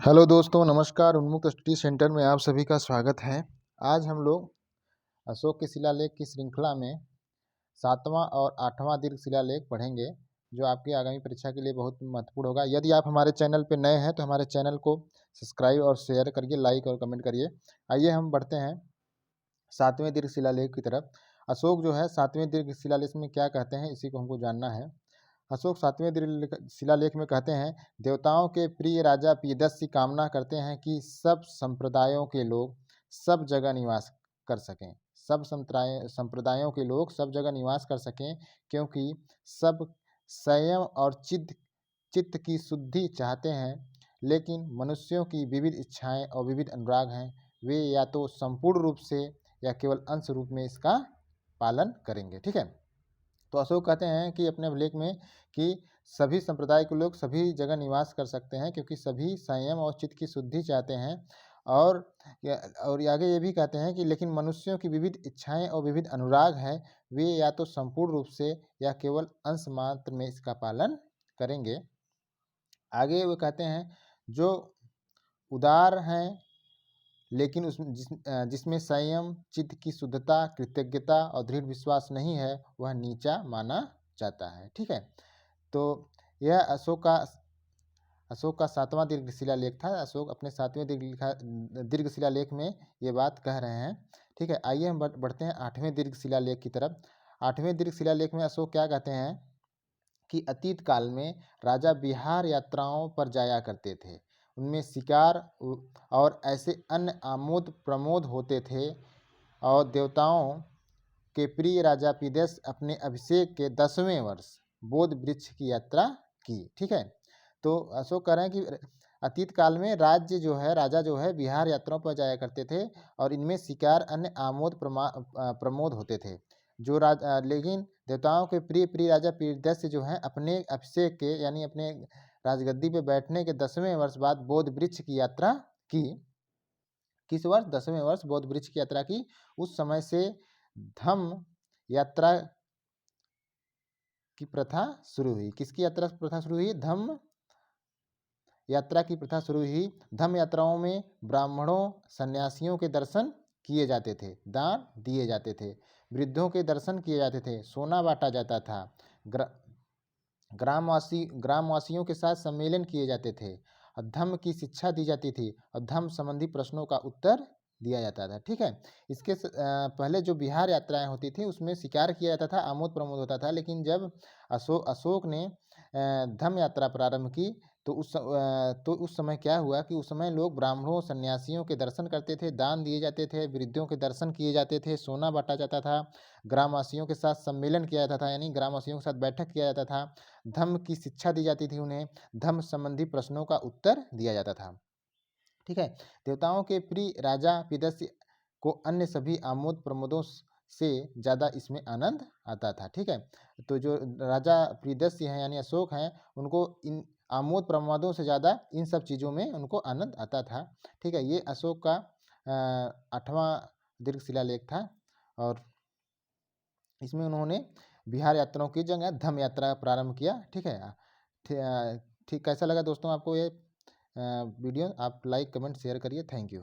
Hello दोस्तों, नमस्कार। उन्मुक्त स्टडी सेंटर में आप सभी का स्वागत है। आज हम लोग अशोक के शिलालेख की श्रृंखला में 7वां और 8वां दीर्घ शिलालेख पढ़ेंगे, जो आपकी आगामी परीक्षा के लिए बहुत महत्वपूर्ण होगा। यदि आप हमारे चैनल पर नए हैं तो हमारे चैनल को सब्सक्राइब और शेयर करिए, लाइक और कमेंट करिए। आइए हम बढ़ते हैं 7वें दीर्घ शिलालेख की तरफ। अशोक जो है 7वें दीर्घ शिलालेख में क्या कहते हैं, इसी को हमको जानना है। अशोक 7वें दीर्घ शिलालेख में कहते हैं, देवताओं के प्रिय राजा पीयदस्य कामना करते हैं कि सब संप्रदायों के लोग सब जगह निवास कर सकें। सब संप्रदायों के लोग सब जगह निवास कर सकें, क्योंकि सब संयम और चित्त की शुद्धि चाहते हैं। लेकिन मनुष्यों की विविध इच्छाएं और विविध अनुराग हैं, वे या तो संपूर्ण रूप से या केवल अंश रूप में इसका पालन करेंगे। ठीक है, तो अशोक कहते हैं कि अपने लेख में कि सभी संप्रदाय के लोग सभी जगह निवास कर सकते हैं, क्योंकि सभी संयम और चित्त की शुद्धि चाहते हैं। और आगे ये भी कहते हैं कि लेकिन मनुष्यों की विविध इच्छाएं और विविध अनुराग हैं, वे या तो संपूर्ण रूप से या केवल अंश मात्र में इसका पालन करेंगे। आगे वो कहते हैं, जो उदार हैं लेकिन जिसमें संयम, चित्त की शुद्धता, कृतज्ञता और दृढ़ विश्वास नहीं है, वह नीचा माना जाता है। ठीक है, तो यह अशोक का 7वां दीर्घ शिलालेख था। अशोक अपने 7वें दीर्घ शिलालेख में ये बात कह रहे हैं। ठीक है, आइए हम बढ़ते हैं 8वें दीर्घ शिलालेख की तरफ। 8वें दीर्घ शिलालेख में अशोक क्या कहते हैं कि अतीत काल में राजा विहार यात्राओं पर जाया करते थे। उनमें शिकार और ऐसे अन्य आमोद प्रमोद होते थे, और देवताओं के प्रिय राजा पीयदस्य अपने अभिषेक के 10वें वर्ष बोध वृक्ष की यात्रा की। ठीक है, तो अशोक कह रहे हैं कि अतीत काल में राजा जो है विहार यात्राओं पर जाया करते थे, और इनमें शिकार अन्य आमोद प्रमोद होते थे। लेकिन देवताओं के प्रिय राजा पीयदस्य जो है अपने अभिषेक के यानी अपने राजगद्दी पे बैठने के 10वें वर्ष बाद बोध वृक्ष की यात्रा की। किस वर्ष? 10वें वर्ष बोध वृक्ष की यात्रा की। उस समय से धम्म यात्रा की प्रथा शुरू हुई। किसकी यात्रा प्रथा शुरू हुई? धम्म यात्रा की प्रथा शुरू हुई। धम्म यात्राओं में ब्राह्मणों, सन्यासियों के दर्शन किए जाते थे, दान दिए जाते थे, वृद्धों के दर्शन किए जाते थे, सोना बांटा जाता था, ग्रामवासियों के साथ सम्मेलन किए जाते थे, और धम्म की शिक्षा दी जाती थी, और धम्म संबंधी प्रश्नों का उत्तर दिया जाता था। ठीक है, इसके पहले जो बिहार यात्राएं होती थी उसमें शिकार किया जाता था, आमोद प्रमोद होता था। लेकिन जब अशोक ने धम्म यात्रा प्रारंभ की तो उस समय क्या हुआ कि उस समय लोग ब्राह्मणों, सन्यासियों के दर्शन करते थे, दान दिए जाते थे, वृद्धों के दर्शन किए जाते थे, सोना बांटा जाता था, ग्रामवासियों के साथ सम्मेलन किया जाता था, यानी ग्रामवासियों के साथ बैठक किया जाता था, धम्म की शिक्षा दी जाती थी, उन्हें धम्म संबंधी प्रश्नों का उत्तर दिया जाता था। ठीक है, देवताओं के प्रिय राजा पीयदस्य को अन्य सभी आमोद प्रमोदों से ज़्यादा इसमें आनंद आता था। ठीक है, तो जो राजा पीयदस्य हैं यानी अशोक हैं, उनको इन आमोद प्रमोदों से ज़्यादा इन सब चीज़ों में उनको आनंद आता था। ठीक है, ये अशोक का 8वां दीर्घ शिलालेख था, और इसमें उन्होंने बिहार यात्राओं की जगह धम्म यात्रा प्रारंभ किया। ठीक है, ठीक, कैसा लगा दोस्तों आपको ये वीडियो? आप लाइक, कमेंट, शेयर करिए। Thank you.